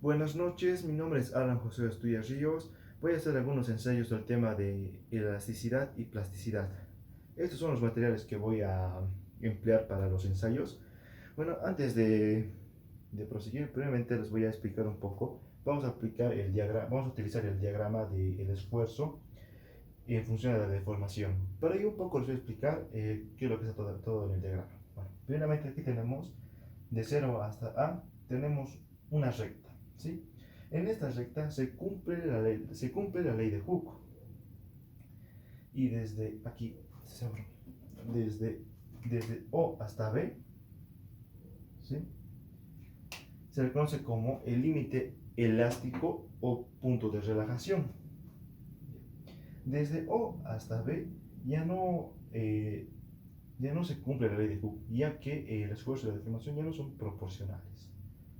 Buenas noches, mi nombre es Alan José Estuya Ríos. Voy a hacer algunos ensayos del tema de elasticidad y plasticidad. Estos son los materiales que voy a emplear para los ensayos. Bueno, antes de proseguir, brevemente les voy a explicar un poco. Vamos a utilizar el diagrama del esfuerzo en función de la deformación. Para ello un poco les voy a explicar qué es lo que está todo en el diagrama. Bueno, primeramente aquí tenemos de 0 hasta A, tenemos una recta, ¿sí? En esta recta se cumple la ley de Hooke. Y desde aquí, desde O hasta B, ¿sí?, se le conoce como el límite elástico o punto de relajación. Desde O hasta B ya no se cumple la ley de Hooke, ya que el esfuerzo y la deformación ya no son proporcionales.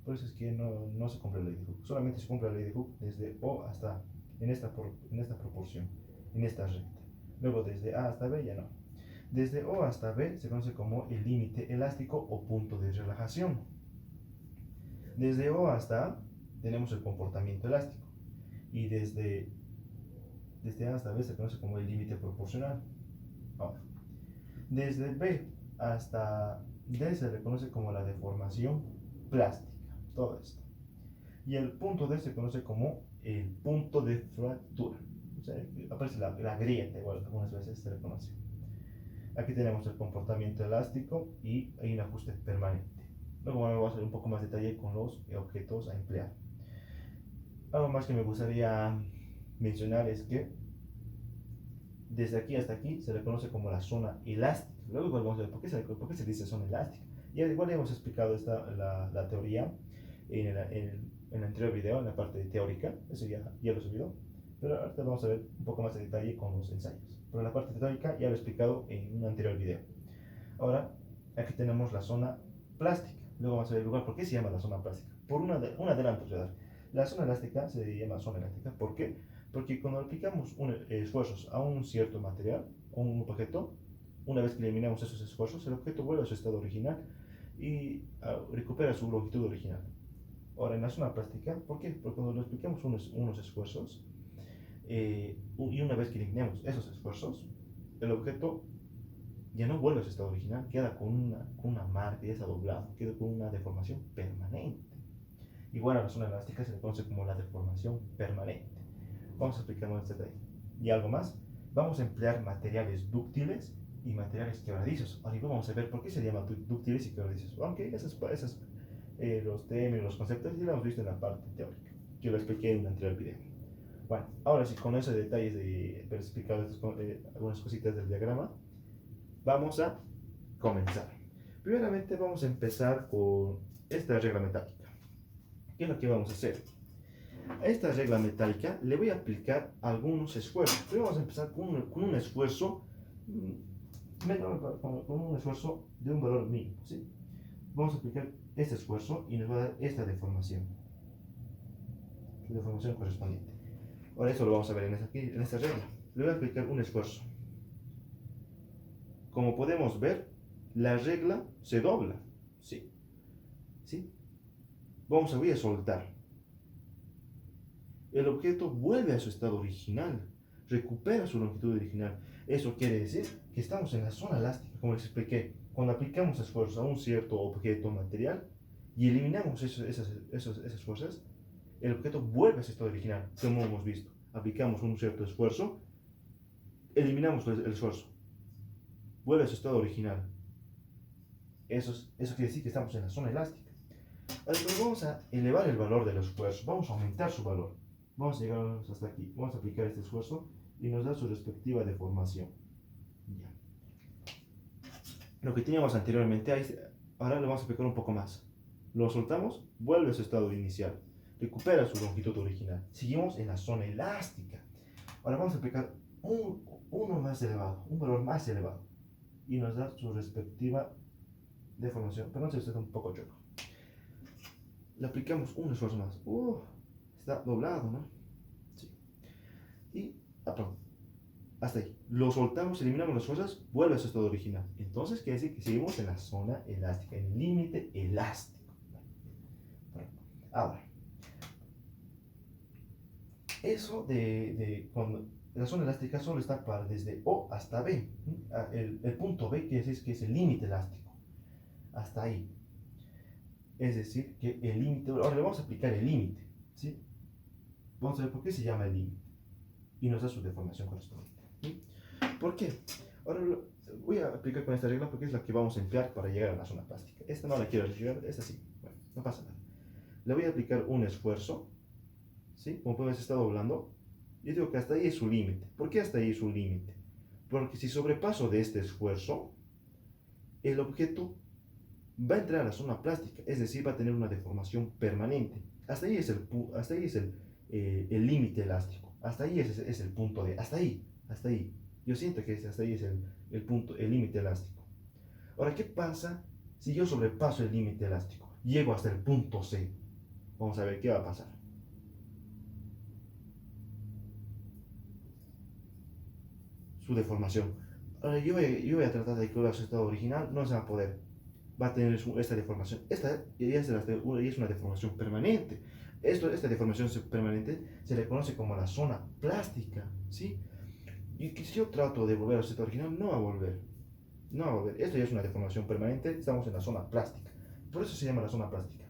Por eso es que no se cumple la ley de Hooke. Solamente se cumple la ley de Hooke desde O hasta en esta proporción, en esta recta. Luego desde A hasta B ya no. Desde O hasta B se conoce como el límite elástico o punto de relajación. Desde O hasta A tenemos el comportamiento elástico. Y desde A hasta B se conoce como el límite proporcional. Ahora, desde B hasta D se le conoce como la deformación plástica. Todo esto. Y el punto D se conoce como el punto de fractura. O sea, aparece la grieta, igual algunas veces se le conoce. Aquí tenemos el comportamiento elástico y hay un ajuste permanente. Luego vamos a hacer un poco más de detalle con los objetos a emplear. Algo más que me gustaría mencionar es que desde aquí hasta aquí se le conoce como la zona elástica. Luego vamos a ver por qué se dice zona elástica. Y igual hemos explicado la teoría en el anterior video, en la parte teórica. Eso ya lo he subido. Pero ahorita vamos a ver un poco más de detalle con los ensayos. Pero la parte teórica ya lo he explicado en un anterior video. Ahora, aquí tenemos la zona plástica. Luego vamos a ver el lugar. ¿Por qué se llama la zona plástica? Por un adelanto. La zona elástica se llama zona elástica. ¿Por qué? Porque cuando aplicamos esfuerzos a un cierto material o un objeto, una vez que eliminamos esos esfuerzos, el objeto vuelve a su estado original y recupera su longitud original. Ahora, en la zona plástica, ¿por qué? Porque cuando le aplicamos unos esfuerzos y una vez que eliminamos esos esfuerzos, el objeto ya no vuelve a su estado original, queda con una marca, ya está doblado, queda con una deformación permanente. Igual a la zona elástica se le conoce como la deformación permanente. Vamos a explicar más detalle. Y algo más, vamos a emplear materiales dúctiles y materiales quebradizos. Ahora vamos a ver por qué se llaman dúctiles y quebradizos. Aunque los términos, los conceptos ya lo hemos visto en la parte teórica, que lo expliqué en un anterior video. Bueno, ahora sí, con esos detalles de haber explicado algunas cositas del diagrama, vamos a comenzar. Primeramente vamos a empezar con esta regla metálica. ¿Qué es lo que vamos a hacer? A esta regla metálica le voy a aplicar algunos esfuerzos. Primero vamos a empezar con un esfuerzo con un esfuerzo de un valor mínimo, ¿sí? Vamos a aplicar este esfuerzo y nos va a dar esta deformación correspondiente. Ahora eso lo vamos a ver en esta regla. Le voy a aplicar un esfuerzo. Como podemos ver, la regla se dobla, ¿sí? ¿Sí? Voy a soltar. El objeto vuelve a su estado original, recupera su longitud original. Eso quiere decir que estamos en la zona elástica, como les expliqué. Cuando aplicamos esfuerzos a un cierto objeto material y eliminamos esas fuerzas, el objeto vuelve a su estado original, como hemos visto. Aplicamos un cierto esfuerzo, eliminamos el esfuerzo, vuelve a su estado original. Eso quiere decir que estamos en la zona elástica. Ahora, pues vamos a elevar el valor del esfuerzo, vamos a aumentar su valor. Vamos a llegar hasta aquí, vamos a aplicar este esfuerzo y nos da su respectiva deformación. Ya. Lo que teníamos anteriormente, ahora lo vamos a aplicar un poco más. Lo soltamos, vuelve a su estado inicial, recupera su longitud original. Seguimos en la zona elástica. Ahora vamos a aplicar uno más elevado, un valor más elevado, y nos da su respectiva deformación. Perdón si está un poco choco. Le aplicamos un esfuerzo más. Está doblado, ¿no? Sí. Y hasta ahí. Lo soltamos, eliminamos las fuerzas, vuelve a su estado original. Entonces quiere decir que seguimos en la zona elástica, en el límite elástico. Ahora, Eso de cuando la zona elástica solo está para desde O hasta B. El punto B quiere decir que es el límite elástico. Hasta ahí. Es decir, que el límite, ahora le vamos a aplicar el límite, ¿sí? Vamos a ver por qué se llama el límite y nos da su deformación correspondiente. ¿Sí? ¿Por qué? Ahora voy a aplicar con esta regla porque es la que vamos a emplear para llegar a la zona plástica. Esta no la quiero llegar, esta sí. Bueno, no pasa nada. Le voy a aplicar un esfuerzo, ¿sí? Como pueden ver, se está doblando. Yo digo que hasta ahí es su límite. ¿Por qué hasta ahí es su límite? Porque si sobrepaso de este esfuerzo, el objeto va a entrar a la zona plástica, es decir, va a tener una deformación permanente. Hasta ahí es el límite elástico. Hasta ahí es el punto D. Hasta ahí, hasta ahí. Yo siento que hasta ahí es el punto, el límite elástico. Ahora, ¿qué pasa si yo sobrepaso el límite elástico? Llego hasta el punto C. Vamos a ver qué va a pasar. Su deformación. Ahora, yo voy a tratar de que su estado original, no se va a poder. Va a tener esta deformación. Esta ya es una deformación permanente. Esta deformación permanente se le conoce como la zona plástica, ¿sí? Y que si yo trato de volver a su estado original, no va a volver. No va a volver. Esto ya es una deformación permanente, estamos en la zona plástica. Por eso se llama la zona plástica.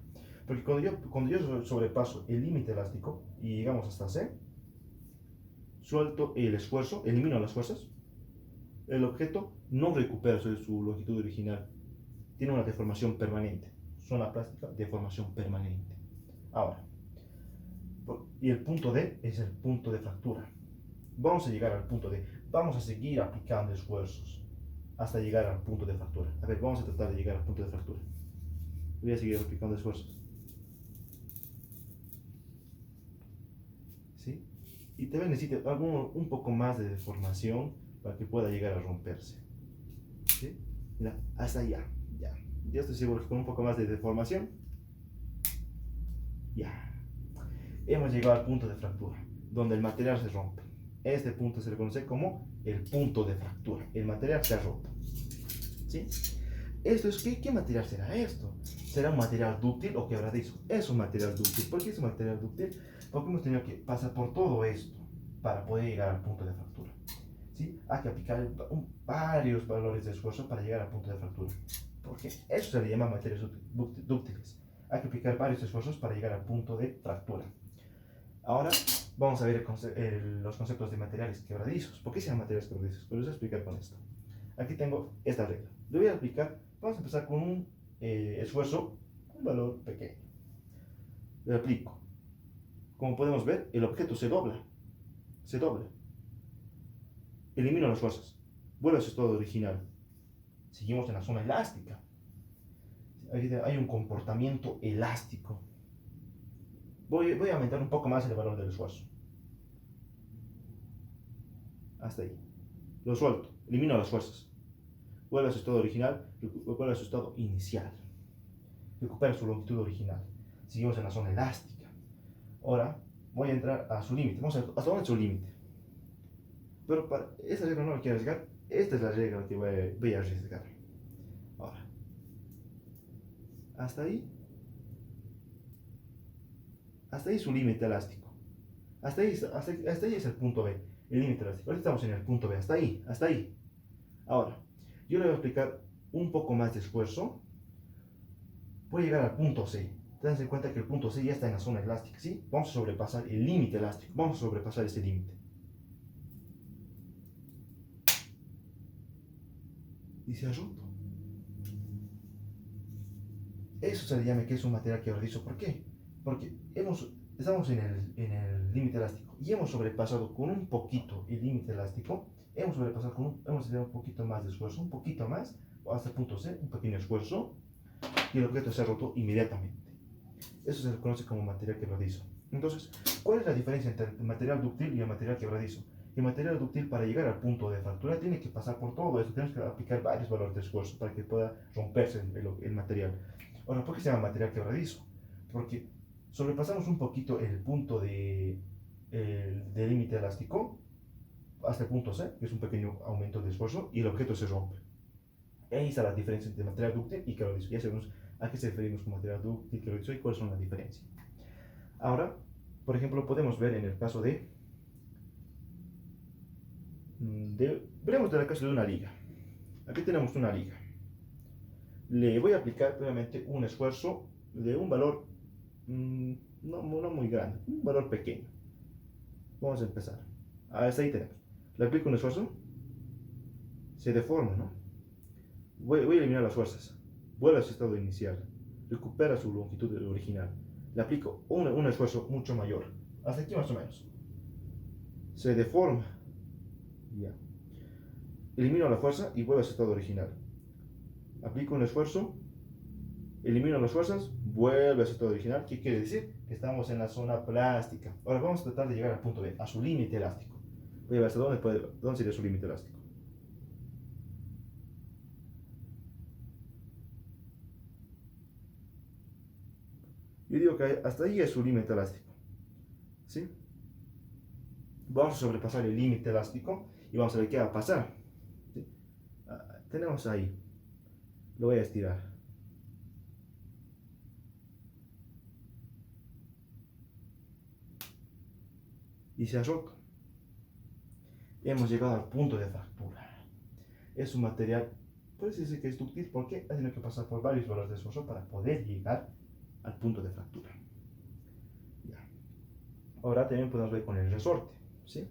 Porque cuando yo sobrepaso el límite elástico y llegamos hasta C, suelto el esfuerzo, elimino las fuerzas, el objeto no recupera su longitud original. Tiene una deformación permanente. Zona plástica, deformación permanente. Ahora, y el punto D es el punto de fractura. Vamos a llegar al punto D. Vamos a seguir aplicando esfuerzos hasta llegar al punto de fractura. A ver, vamos a tratar de llegar al punto de fractura. Voy a seguir aplicando esfuerzos. ¿Sí? Y también necesito un poco más de deformación para que pueda llegar a romperse. ¿Sí? Mira, hasta allá. Ya. Ya estoy seguro que con un poco más de deformación, ya. Hemos llegado al punto de fractura, donde el material se rompe. Este punto se le conoce como el punto de fractura. El material se ha roto. ¿Sí? Esto es, ¿qué material será esto? ¿Será un material dúctil o quebradizo? Es un material dúctil. ¿Por qué es un material dúctil? Porque hemos tenido que pasar por todo esto para poder llegar al punto de fractura. ¿Sí? Hay que aplicar varios valores de esfuerzo para llegar al punto de fractura. Porque eso se le llama materiales dúctiles. Hay que aplicar varios esfuerzos para llegar al punto de fractura. Ahora vamos a ver los conceptos de materiales quebradizos. ¿Por qué se llaman materiales quebradizos? Pues les voy a explicar con esto. Aquí tengo esta regla. Le voy a aplicar, vamos a empezar con un esfuerzo, un valor pequeño. Le aplico. Como podemos ver, el objeto se dobla. Se dobla. Elimino las fuerzas. Vuelve a su estado original. Seguimos en la zona elástica. Hay un comportamiento elástico. Voy a aumentar un poco más el valor del esfuerzo. Hasta ahí. Lo suelto. Elimino las fuerzas. Vuelve a su estado original. Vuelve a su estado inicial. Recupera su longitud original. Seguimos en la zona elástica. Ahora voy a entrar a su límite. Vamos a ver hasta dónde es su límite. Pero para esta regla no la quiero arriesgar. Esta es la regla que voy a arriesgar. Ahora. Hasta ahí. Hasta ahí es su límite elástico. Hasta ahí es el punto B, el límite elástico. Ahorita estamos en el punto B, hasta ahí, hasta ahí. Ahora, yo le voy a aplicar un poco más de esfuerzo. Voy a llegar al punto C. Tengan en cuenta que el punto C ya está en la zona elástica, ¿sí? Vamos a sobrepasar el límite elástico. Vamos a sobrepasar ese límite. Y se ha roto. Eso se le llama que es un material quebradizo. ¿Por qué? Porque estamos en el límite elástico y hemos sobrepasado con un poquito el límite elástico, hemos hecho un poquito más de esfuerzo, un poquito más, hasta el punto C, un pequeño esfuerzo, y el objeto se ha roto inmediatamente. Eso se le conoce como material quebradizo. Entonces, ¿cuál es la diferencia entre el material dúctil y el material quebradizo? El material dúctil, para llegar al punto de fractura, tiene que pasar por todo esto, tenemos que aplicar varios valores de esfuerzo para que pueda romperse el material. Ahora, ¿por qué se llama material quebradizo? Porque sobrepasamos un poquito el punto de límite elástico hasta el punto C, que es un pequeño aumento de esfuerzo, y el objeto se rompe. Ahí está la diferencia entre material dúctil y quebradizo. Ya sabemos a qué se referimos con material dúctil y quebradizo y cuáles son las diferencias. Ahora, Por ejemplo, podemos ver en el caso veremos de la caso de una liga. Aquí tenemos una liga. Le voy a aplicar previamente un esfuerzo de un valor no muy grande, un valor pequeño. Vamos a empezar. Hasta ahí tenemos. Le aplico un esfuerzo, se deforma, ¿no? Voy a eliminar las fuerzas. Vuelve a su estado inicial. Recupera su longitud original. Le aplico un esfuerzo mucho mayor. Hasta aquí más o menos. Se deforma. Ya. Elimino la fuerza y vuelve a su estado original. Aplico un esfuerzo. Elimino las fuerzas. Vuelve a su estado original. ¿Qué quiere decir? Que estamos en la zona plástica. Ahora vamos a tratar de llegar al punto B, a su límite elástico. Voy a ver hasta dónde sería su límite elástico. Yo digo que hasta ahí es su límite elástico. ¿Sí? Vamos a sobrepasar el límite elástico y vamos a ver qué va a pasar. ¿Sí? Tenemos ahí. Lo voy a estirar. Y se ha roto. Hemos llegado al punto de fractura. Es un material, puede decirse que es dúctil porque ha tenido que pasar por varios valores de esfuerzo para poder llegar al punto de fractura. Ya. Ahora también podemos ver con el resorte. ¿Sí?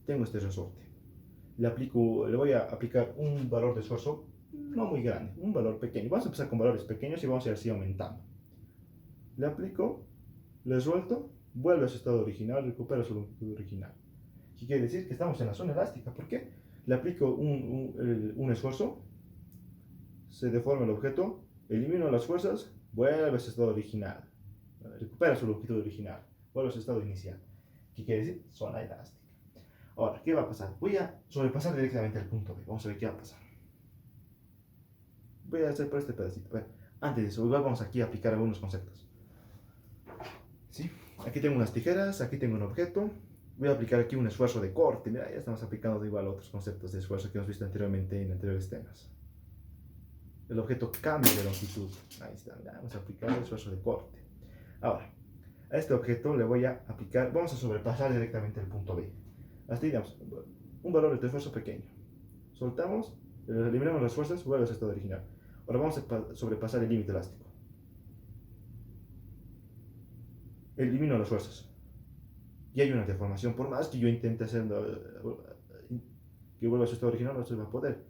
Tengo este resorte. Le voy a aplicar un valor de esfuerzo no muy grande, un valor pequeño. Vamos a empezar con valores pequeños y vamos a ir así aumentando. Le aplico, le suelto, vuelve a su estado original, recupera su longitud original. ¿Qué quiere decir? Que estamos en la zona elástica. ¿Por qué? Le aplico un esfuerzo, se deforma el objeto, elimino las fuerzas, vuelve a su estado original, recupera su longitud original, vuelve a su estado inicial. ¿Qué quiere decir? Zona elástica. Ahora, ¿qué va a pasar? Voy a sobrepasar directamente al punto B. Vamos a ver qué va a pasar. Voy a hacer por este pedacito. A ver, antes de eso, igual vamos aquí a aplicar algunos conceptos. ¿Sí? Aquí tengo unas tijeras, aquí tengo un objeto. Voy a aplicar aquí un esfuerzo de corte. Mira, ya estamos aplicando igual otros conceptos de esfuerzo que hemos visto anteriormente en anteriores temas. El objeto cambia de longitud. Ahí está, mira, vamos a aplicar el esfuerzo de corte. Ahora, a este objeto le voy a aplicar, vamos a sobrepasar directamente el punto B. Hasta ahí damos un valor de esfuerzo pequeño. Soltamos, eliminamos las fuerzas, vuelve a su estado original. Ahora vamos a sobrepasar el límite elástico. Elimino las fuerzas. Y hay una deformación. Por más que yo intente hacerlo que vuelva a su estado original, no se va a poder.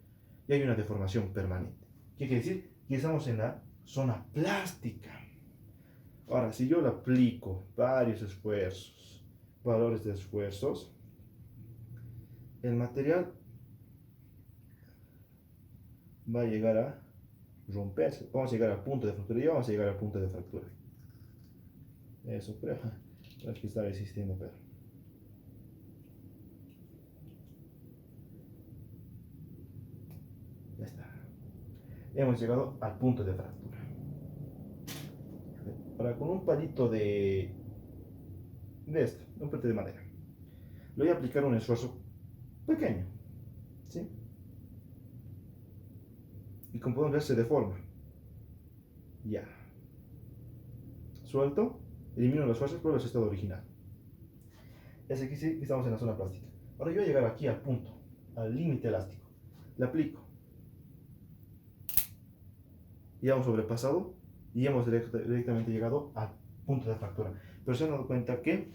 Y hay una deformación permanente. ¿Qué quiere decir? Que estamos en la zona plástica. Ahora, si yo le aplico varios esfuerzos, valores de esfuerzos, el material va a llegar a romperse. Vamos a llegar al punto de fractura y vamos a llegar al punto de fractura. Eso creo. No es que está resistiendo, pero. Ya está. Hemos llegado al punto de fractura. Ahora, con un palito de un palito de madera, le voy a aplicar un esfuerzo pequeño. ¿Sí? Y como podemos ver, se deforma. Ya. Suelto, elimino las fuerzas, vuelvo a su estado original. Es aquí sí que estamos en la zona plástica. Ahora yo voy a llegar aquí al punto, al límite elástico. Le aplico. Ya hemos sobrepasado y hemos directamente llegado al punto de fractura. Pero se han dado cuenta que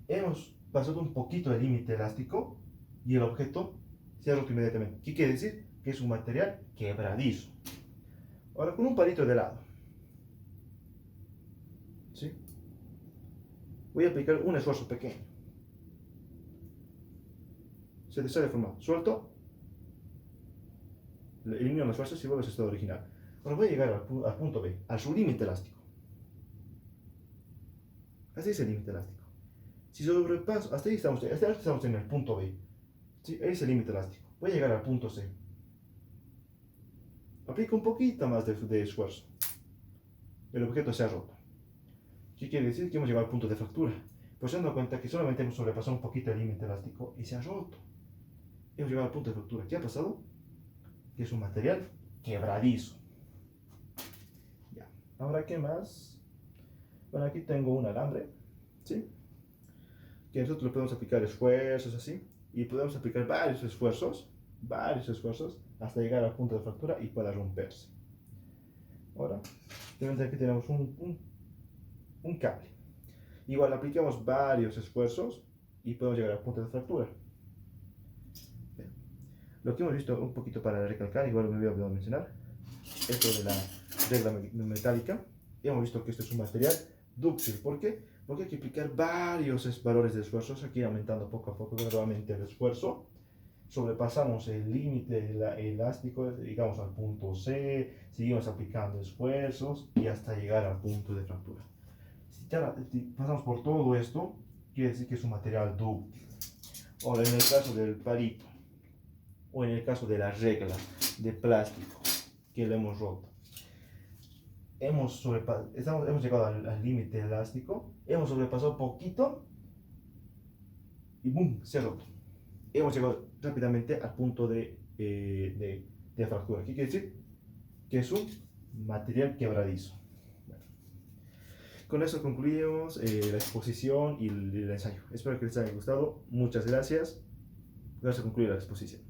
hemos pasado un poquito el límite elástico y el objeto se ha roto inmediatamente. ¿Qué quiere decir? Que es un material quebradizo. Ahora con un palito de helado, ¿sí? Voy a aplicar un esfuerzo pequeño. Se deforma. Suelto, elimino las fuerzas y vuelvo a su estado original. Ahora voy a llegar al punto B, a su límite elástico. Así es el límite elástico. Si sobrepaso, hasta ahí estamos en el punto B. ¿Sí? Ahí es el límite elástico. Voy a llegar al punto C. Aplico un poquito más de esfuerzo. El objeto se ha roto. ¿Qué quiere decir? Que hemos llegado al punto de fractura. Pues se han dado cuenta que solamente hemos sobrepasado un poquito el límite elástico y se ha roto. Hemos llegado al punto de fractura. ¿Qué ha pasado? Que es un material quebradizo. Ya. Ahora, ¿qué más? Bueno, aquí tengo un alambre. ¿sí? Que nosotros le podemos aplicar esfuerzos así, y podemos aplicar varios esfuerzos, hasta llegar al punto de fractura y pueda romperse. Ahora, aquí tenemos un cable. Igual aplicamos varios esfuerzos y podemos llegar al punto de fractura. Bien. Lo que hemos visto un poquito para recalcar, igual me había olvidado mencionar, esto de la regla metálica. Hemos visto que esto es un material dúctil. ¿Por qué? Porque hay que aplicar varios valores de esfuerzos, aquí aumentando poco a poco gradualmente el esfuerzo. Sobrepasamos el límite elástico, llegamos al punto C, seguimos aplicando esfuerzos y hasta llegar al punto de fractura. Si ya pasamos por todo esto, quiere decir que es un material dúctil. Ahora, en el caso del palito, o en el caso de la regla de plástico que le hemos roto, hemos llegado al límite elástico, hemos sobrepasado un poquito y ¡boom! Se ha roto. Hemos llegado rápidamente al punto de fractura. ¿Qué quiere decir? Que es un material quebradizo. Bueno, con eso concluimos la exposición y el ensayo. Espero que les haya gustado. Muchas gracias. Vamos a concluir la exposición.